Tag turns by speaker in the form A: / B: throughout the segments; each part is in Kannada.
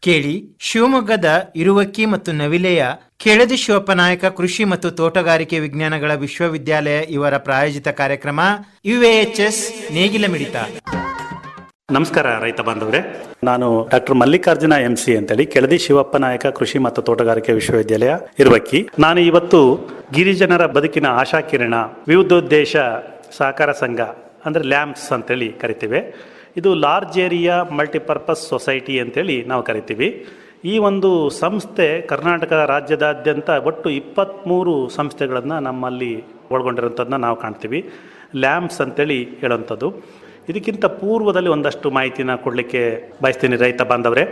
A: ಕೇಳಿ ಶಿವಮೊಗ್ಗದ ಇರುವಕ್ಕಿ ಮತ್ತು ನವಿಲೆಯ ಕೆಳದಿ ಶಿವಪ್ಪನಾಯಕ ಕೃಷಿ ಮತ್ತು ತೋಟಗಾರಿಕೆ ವಿಜ್ಞಾನಗಳ ವಿಶ್ವವಿದ್ಯಾಲಯ ಇವರ ಪ್ರಾಯೋಜಿತ ಕಾರ್ಯಕ್ರಮ UAHS ನೇಗಿಲ ಮಿಡಿತ.
B: ನಮಸ್ಕಾರ ರೈತ ಬಾಂಧವರೇ, ನಾನು ಡಾಕ್ಟರ್ ಮಲ್ಲಿಕಾರ್ಜುನ MC ಅಂತೇಳಿ ಕೆಳದಿ ಶಿವಪ್ಪನಾಯಕ ಕೃಷಿ ಮತ್ತು ತೋಟಗಾರಿಕೆ ವಿಶ್ವವಿದ್ಯಾಲಯ ಇರುವಕ್ಕಿ. ನಾನು ಇವತ್ತು ಗಿರಿಜನರ ಬದುಕಿನ ಆಶಾಕಿರಣ ವಿವಿಧೋದ್ದೇಶ ಸಹಕಾರ ಸಂಘ ಅಂದರೆ ಲ್ಯಾಂಪ್ಸ್ ಅಂತೇಳಿ ಕರಿತೀವಿ. ಇದು ಲಾರ್ಜ್ ಏರಿಯಾ ಮಲ್ಟಿಪರ್ಪಸ್ ಸೊಸೈಟಿ ಅಂತೇಳಿ ನಾವು ಕರಿತೀವಿ. ಈ ಒಂದು ಸಂಸ್ಥೆ ಕರ್ನಾಟಕ ರಾಜ್ಯದಾದ್ಯಂತ ಒಟ್ಟು 23 ಸಂಸ್ಥೆಗಳನ್ನು ನಮ್ಮಲ್ಲಿ ಒಳಗೊಂಡಿರೋಂಥದ್ದನ್ನ ನಾವು ಕಾಣ್ತೀವಿ. ಲ್ಯಾಂಪ್ಸ್ ಅಂತೇಳಿ ಹೇಳೋಂಥದ್ದು. ಇದಕ್ಕಿಂತ ಪೂರ್ವದಲ್ಲಿ ಒಂದಷ್ಟು ಮಾಹಿತಿನ ಕೊಡಲಿಕ್ಕೆ ಬಯಸ್ತೀನಿ ರೈತ ಬಾಂಧವರೇ.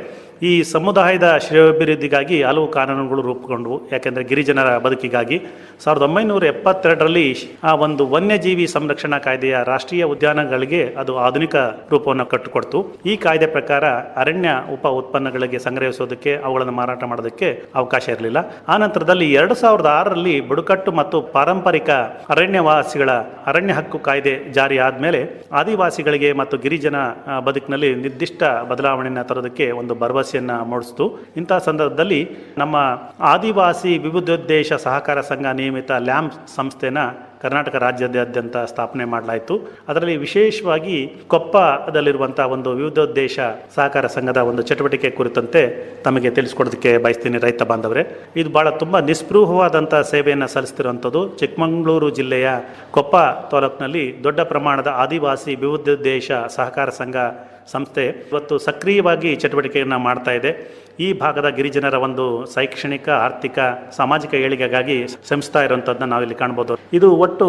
B: ಈ ಸಮುದಾಯದ ಶ್ರೇಯೋಭಿವೃದ್ಧಿಗಾಗಿ ಹಲವು ಕಾನೂನುಗಳು ರೂಪುಗೊಂಡವು. ಯಾಕೆಂದರೆ ಗಿರಿಜನರ ಬದುಕಿಗಾಗಿ 1972ರಲ್ಲಿ ಆ ಒಂದು ವನ್ಯಜೀವಿ ಸಂರಕ್ಷಣಾ ಕಾಯ್ದೆಯ ರಾಷ್ಟ್ರೀಯ ಉದ್ಯಾನಗಳಿಗೆ ಅದು ಆಧುನಿಕ ರೂಪವನ್ನು ಕಟ್ಟಿಕೊಡ್ತು. ಈ ಕಾಯ್ದೆ ಪ್ರಕಾರ ಅರಣ್ಯ ಉಪ ಉತ್ಪನ್ನಗಳಿಗೆ ಸಂಗ್ರಹಿಸೋದಕ್ಕೆ, ಅವುಗಳನ್ನು ಮಾರಾಟ ಮಾಡೋದಕ್ಕೆ ಅವಕಾಶ ಇರಲಿಲ್ಲ. ಆ ನಂತರದಲ್ಲಿ 2006ರಲ್ಲಿ ಬುಡಕಟ್ಟು ಮತ್ತು ಪಾರಂಪರಿಕ ಅರಣ್ಯವಾಸಿಗಳ ಅರಣ್ಯ ಹಕ್ಕು ಕಾಯ್ದೆ ಜಾರಿ ಆದಮೇಲೆ ಆದಿವಾಸಿಗಳಿಗೆ ಮತ್ತು ಗಿರಿಜನ ಬದುಕಿನಲ್ಲಿ ನಿರ್ದಿಷ್ಟ ಬದಲಾವಣೆಯನ್ನು ತರೋದಕ್ಕೆ ಒಂದು ಭರವಸೆಯನ್ನು ಮೂಡಿಸಿತು. ಇಂತಹ ಸಂದರ್ಭದಲ್ಲಿ ನಮ್ಮ ಆದಿವಾಸಿ ವಿವಿಧೋದ್ದೇಶ ಸಹಕಾರ ಸಂಘ ನಿಯಮಿತ ಲ್ಯಾಂಪ್ ಸಂಸ್ಥೆನ ಕರ್ನಾಟಕ ರಾಜ್ಯಾದ್ಯಂತ ಸ್ಥಾಪನೆ ಮಾಡಲಾಯಿತು. ಅದರಲ್ಲಿ ವಿಶೇಷವಾಗಿ ಕೊಪ್ಪದಲ್ಲಿರುವಂಥ ಒಂದು ವಿವಿಧೋದ್ದೇಶ ಸಹಕಾರ ಸಂಘದ ಒಂದು ಚಟುವಟಿಕೆ ಕುರಿತಂತೆ ತಮಗೆ ತಿಳಿಸ್ಕೊಡೋದಕ್ಕೆ ಬಯಸ್ತೀನಿ ರೈತ ಬಾಂಧವರೇ. ಇದು ಭಾಳ ತುಂಬ ನಿಸ್ಪೃಹವಾದಂಥ ಸೇವೆಯನ್ನು ಸಲ್ಲಿಸ್ತಿರುವಂಥದ್ದು. ಚಿಕ್ಕಮಗಳೂರು ಜಿಲ್ಲೆಯ ಕೊಪ್ಪ ತಾಲೂಕಿನಲ್ಲಿ ದೊಡ್ಡ ಪ್ರಮಾಣದ ಆದಿವಾಸಿ ವಿವಿಧೋದ್ದೇಶ ಸಹಕಾರ ಸಂಘ ಸಂಸ್ಥೆ ಇವತ್ತು ಸಕ್ರಿಯವಾಗಿ ಚಟುವಟಿಕೆಯನ್ನು ಮಾಡ್ತಾ ಇದೆ. ಈ ಭಾಗದ ಗಿರಿಜನರ ಒಂದು ಶೈಕ್ಷಣಿಕ, ಆರ್ಥಿಕ, ಸಾಮಾಜಿಕ ಏಳಿಗೆಗಾಗಿ ಶ್ರಮಿಸ್ತಾ ಇರುವಂಥದ್ದನ್ನ ನಾವಿಲ್ಲಿ ಕಾಣ್ಬೋದು. ಇದು ಒಟ್ಟು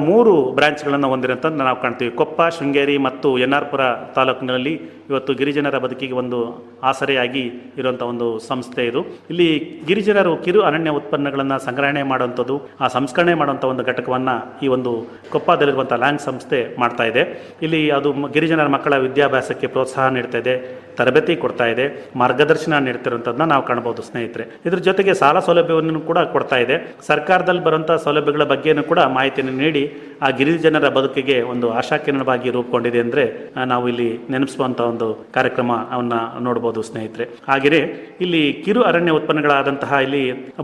B: 3 ಬ್ರಾಂಚ್ಗಳನ್ನು ಹೊಂದಿರುವಂಥದ್ದು ನಾವು ಕಾಣ್ತೀವಿ. ಕೊಪ್ಪ, ಶೃಂಗೇರಿ ಮತ್ತು ಎನ್ನಾರ್ಪುರ ತಾಲೂಕಿನಲ್ಲಿ ಇವತ್ತು ಗಿರಿಜನರ ಬದುಕಿಗೆ ಒಂದು ಆಸರೆಯಾಗಿ ಇರುವಂಥ ಒಂದು ಸಂಸ್ಥೆ ಇದು. ಇಲ್ಲಿ ಗಿರಿಜನರು ಕಿರು ಅರಣ್ಯ ಉತ್ಪನ್ನಗಳನ್ನು ಸಂಗ್ರಹಣೆ ಮಾಡುವಂಥದ್ದು, ಆ ಸಂಸ್ಕರಣೆ ಮಾಡುವಂಥ ಒಂದು ಘಟಕವನ್ನು ಈ ಒಂದು ಕೊಪ್ಪದಲ್ಲಿರುವಂಥ ಲ್ಯಾಂಗ್ ಸಂಸ್ಥೆ ಮಾಡ್ತಾ ಇದೆ. ಇಲ್ಲಿ ಅದು ಗಿರಿಜನರ ಮಕ್ಕಳ ವಿದ್ಯಾಭ್ಯಾಸಕ್ಕೆ ಪ್ರೋತ್ಸಾಹ ನೀಡ್ತಾ ಇದೆ, ತರಬೇತಿ ಕೊಡ್ತಾ ಇದೆ, ಮಾರ್ಗದರ್ಶನ ನೀಡ್ತಿರುವಂಥದ್ದನ್ನ ನಾವು ಕಾಣ್ಬೋದು ಸ್ನೇಹಿತರೆ. ಇದ್ರ ಜೊತೆಗೆ ಸಾಲ ಸೌಲಭ್ಯವನ್ನು ಕೂಡ ಕೊಡ್ತಾ ಇದೆ. ಸರ್ಕಾರದಲ್ಲಿ ಬರುವಂಥ ಸೌಲಭ್ಯಗಳ ಬಗ್ಗೆಯೂ ಕೂಡ ಮಾಹಿತಿಯನ್ನು ನೀಡಿ ಆ ಗಿರಿಜನರ ಬದುಕಿಗೆ ಒಂದು ಆಶಾಕಿರಣವಾಗಿ ರೂಪುಗೊಂಡಿದೆ ಅಂದರೆ ನಾವು ಇಲ್ಲಿ ನೆನಪಿಸುವಂಥ ಒಂದು ಕಾರ್ಯಕ್ರಮ ಅವನ್ನ ನೋಡ್ಬೋದು ಸ್ನೇಹಿತರೆ. ಹಾಗೆಯೇ ಇಲ್ಲಿ ಕಿರು ಅರಣ್ಯ ಉತ್ಪನ್ನಗಳಾದಂತಹ ಇಲ್ಲಿ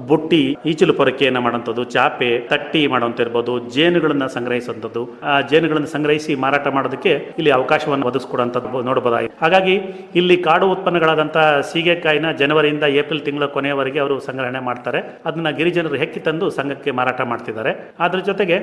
B: ಬುಟ್ಟಿ, ಈಚಲು ಪೊರಕೆಯನ್ನು ಮಾಡುವಂಥದ್ದು, ಚಾಪೆ, ತಟ್ಟಿ ಮಾಡುವಂಥ ಇರ್ಬೋದು, ಜೇನುಗಳನ್ನು ಸಂಗ್ರಹಿಸುವಂಥದ್ದು, ಆ ಜೇನುಗಳನ್ನು ಸಂಗ್ರಹಿಸಿ ಮಾರಾಟ ಮಾಡೋದಕ್ಕೆ ಇಲ್ಲಿ ಅವಕಾಶವನ್ನು ಒದಗಿಸ್ಕೊಡುವಂಥದ್ದು ನೋಡಬಹುದಾಗಿದೆ. ಹಾಗಾಗಿ ಇಲ್ಲಿ ಕಾಡು ಉತ್ಪನ್ನಗಳಾದಂತಹ ಸೀಗೆಕಾಯಿನ ಜನವರಿಯಿಂದ ಏಪ್ರಿಲ್ ತಿಂಗಳ ಕೊನೆಯವರೆಗೆ ಅವರು ಸಂಗ್ರಹಣೆ ಮಾಡ್ತಾರೆ. ಅದನ್ನ ಗಿರಿಜನರು ಹೆಕ್ಕಿ ತಂದು ಸಂಘಕ್ಕೆ ಮಾರಾಟ ಮಾಡ್ತಿದ್ದಾರೆ. ಅದ್ರ ಜೊತೆಗೆ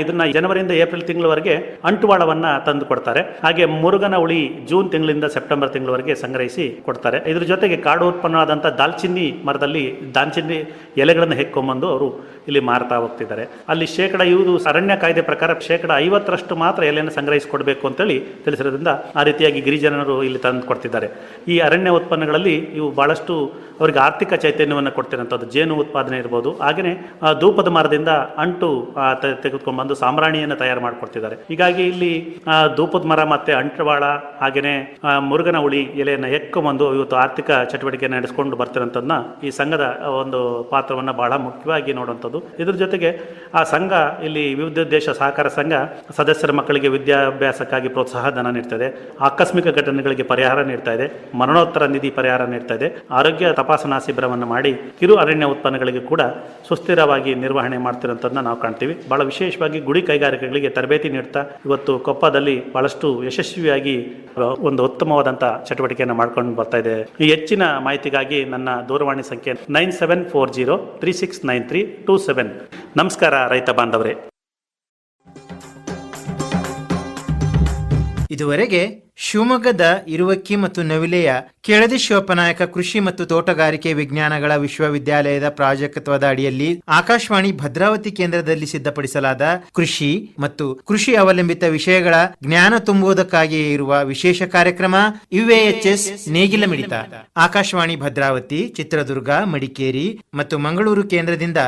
B: ಇದನ್ನ ಜನವರಿಯಿಂದ ಏಪ್ರಿಲ್ ತಿಂಗಳವರೆಗೆ ಅಂಟುವಾಳವನ್ನ ತಂದು ಕೊಡ್ತಾರೆ. ಹಾಗೆ ಮುರುಗನ ಹುಳಿ ಜೂನ್ ತಿಂಗಳಿಂದ ಸೆಪ್ಟೆಂಬರ್ ತಿಂಗಳವರೆಗೆ ಸಂಗ್ರಹಿಸಿ ಕೊಡ್ತಾರೆ. ಇದ್ರ ಜೊತೆಗೆ ಕಾಡು ಉತ್ಪನ್ನವಾದಂಥ ದಾಲ್ಚಿನ್ನಿ ಮರದಲ್ಲಿ ದಾಲ್ಚಿನ್ನಿ ಎಲೆಗಳನ್ನು ಹೆಕ್ಕೊಂಬಂದು ಅವರು ಇಲ್ಲಿ ಮಾರ್ತಾ ಹೋಗ್ತಿದ್ದಾರೆ. ಅಲ್ಲಿ ಇವರು ಅರಣ್ಯ ಕಾಯ್ದೆ ಪ್ರಕಾರ 50% ಮಾತ್ರ ಎಲೆಯನ್ನು ಸಂಗ್ರಹಿಸಿಕೊಡ್ಬೇಕು ಅಂತೇಳಿ ತಿಳಿಸಿರೋದ್ರಿಂದ ಆ ರೀತಿಯಾಗಿ ಗಿರಿಜನರು ಇಲ್ಲಿ ತಂದು ಕೊಡ್ತಿದ್ದಾರೆ. ಈ ಅರಣ್ಯ ಉತ್ಪನ್ನಗಳಲ್ಲಿ ಇವು ಬಹಳಷ್ಟು ಅವರಿಗೆ ಆರ್ಥಿಕ ಚೈತನ್ಯವನ್ನು ಕೊಡ್ತಿರೋಂಥದ್ದು. ಜೇನು ಉತ್ಪಾದನೆ ಇರ್ಬೋದು, ಹಾಗೆಯೇ ಧೂಪದ ಮರದಿಂದ ಅಂಟು ತೆಗೆದುಕೊಂಡು ಬಂದು ಸಾಂಬ್ರಾಣಿಯನ್ನು ತಯಾರು ಮಾಡಿಕೊಡ್ತಿದ್ದಾರೆ. ಹೀಗಾಗಿ ಇಲ್ಲಿ ಧೂಪದ ಮರ ಮತ್ತೆ ಅಂಟವಾಳ ಹಾಗೆಯೇ ಮುರುಗನ ಹುಳಿ ಎಲೆಯನ್ನು ಹೆಕ್ಕೊಂಬಂದು ಇವತ್ತು ಆರ್ಥಿಕ ಚಟುವಟಿಕೆಯನ್ನು ನಡೆಸ್ಕೊಂಡು ಬರ್ತಿರೋಂಥದ್ದನ್ನ ಈ ಸಂಘದ ಒಂದು ಪಾತ್ರವನ್ನು ಬಹಳ ಮುಖ್ಯವಾಗಿ ನೋಡುವಂಥದ್ದು. ಇದ್ರ ಜೊತೆಗೆ ಆ ಸಂಘ ಇಲ್ಲಿ ವಿವಿಧೋದ್ದೇಶ ಸಹಕಾರ ಸಂಘ ಸದಸ್ಯರ ಮಕ್ಕಳಿಗೆ ವಿದ್ಯಾಭ್ಯಾಸಕ್ಕಾಗಿ ಪ್ರೋತ್ಸಾಹ ಧನ ನೀಡ್ತದೆ, ಆಕಸ್ಮಿಕ ಘಟನೆಗಳಿಗೆ ಪರಿಹಾರ ನೀಡ್ತಾ ಇದೆ, ಮರಣೋತ್ತರ ನಿಧಿ ಪರಿಹಾರ ನೀಡ್ತಾ ಇದೆ, ಆರೋಗ್ಯ ತಪಾಸಣಾ ಶಿಬಿರವನ್ನು ಮಾಡಿ ಕಿರು ಅರಣ್ಯ ಉತ್ಪನ್ನಗಳಿಗೆ ಕೂಡ ಸುಸ್ಥಿರವಾಗಿ ನಿರ್ವಹಣೆ ಮಾಡ್ತಿರೋಂಥದ್ದನ್ನ ನಾವು ಕಾಣ್ತೀವಿ. ಬಹಳ ವಿಶೇಷವಾಗಿ ಗುಡಿ ಕೈಗಾರಿಕೆಗಳಿಗೆ ತರಬೇತಿ ನೀಡ್ತಾ ಇವತ್ತು ಕೊಪ್ಪದಲ್ಲಿ ಬಹಳಷ್ಟು ಯಶಸ್ವಿಯಾಗಿ ಒಂದು ಉತ್ತಮವಾದಂಥ ಚಟುವಟಿಕೆಯನ್ನು ಮಾಡ್ಕೊಂಡು ಬರ್ತಾ ಇದೆ. ಈ ಹೆಚ್ಚಿನ ಮಾಹಿತಿಗಾಗಿ ನನ್ನ ದೂರವಾಣಿ ಸಂಖ್ಯೆ 9740369327. ನಮಸ್ಕಾರ ರೈತ ಬಾಂಧವರೇ.
A: ಇದುವರೆಗೆ ಶಿವಮೊಗ್ಗದ ಇರುವಕ್ಕಿ ಮತ್ತು ನವಿಲೆಯ ಕೆಳದಿ ಶಿವಪ್ಪನಾಯಕ ಕೃಷಿ ಮತ್ತು ತೋಟಗಾರಿಕೆ ವಿಜ್ಞಾನಗಳ ವಿಶ್ವವಿದ್ಯಾಲಯದ ಪ್ರಾಜೆಕ್ಟ್ವದ ಅಡಿಯಲ್ಲಿ ಆಕಾಶವಾಣಿ ಭದ್ರಾವತಿ ಕೇಂದ್ರದಲ್ಲಿ ಸಿದ್ಧಪಡಿಸಲಾದ ಕೃಷಿ ಮತ್ತು ಕೃಷಿ ಅವಲಂಬಿತ ವಿಷಯಗಳ ಜ್ಞಾನ ತುಂಬುವುದಕ್ಕಾಗಿಯೇ ಇರುವ ವಿಶೇಷ ಕಾರ್ಯಕ್ರಮ UAHS ನೇಗಿಲ ಮಿಡಿತ ಆಕಾಶವಾಣಿ ಭದ್ರಾವತಿ, ಚಿತ್ರದುರ್ಗ, ಮಡಿಕೇರಿ ಮತ್ತು ಮಂಗಳೂರು ಕೇಂದ್ರದಿಂದ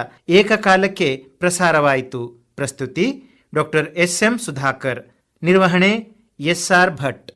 A: ಏಕಕಾಲಕ್ಕೆ ಪ್ರಸಾರವಾಯಿತು. ಪ್ರಸ್ತುತಿ ಡಾಕ್ಟರ್ SM ಸುಧಾಕರ್. ನಿರ್ವಹಣೆ SR ಭಟ್.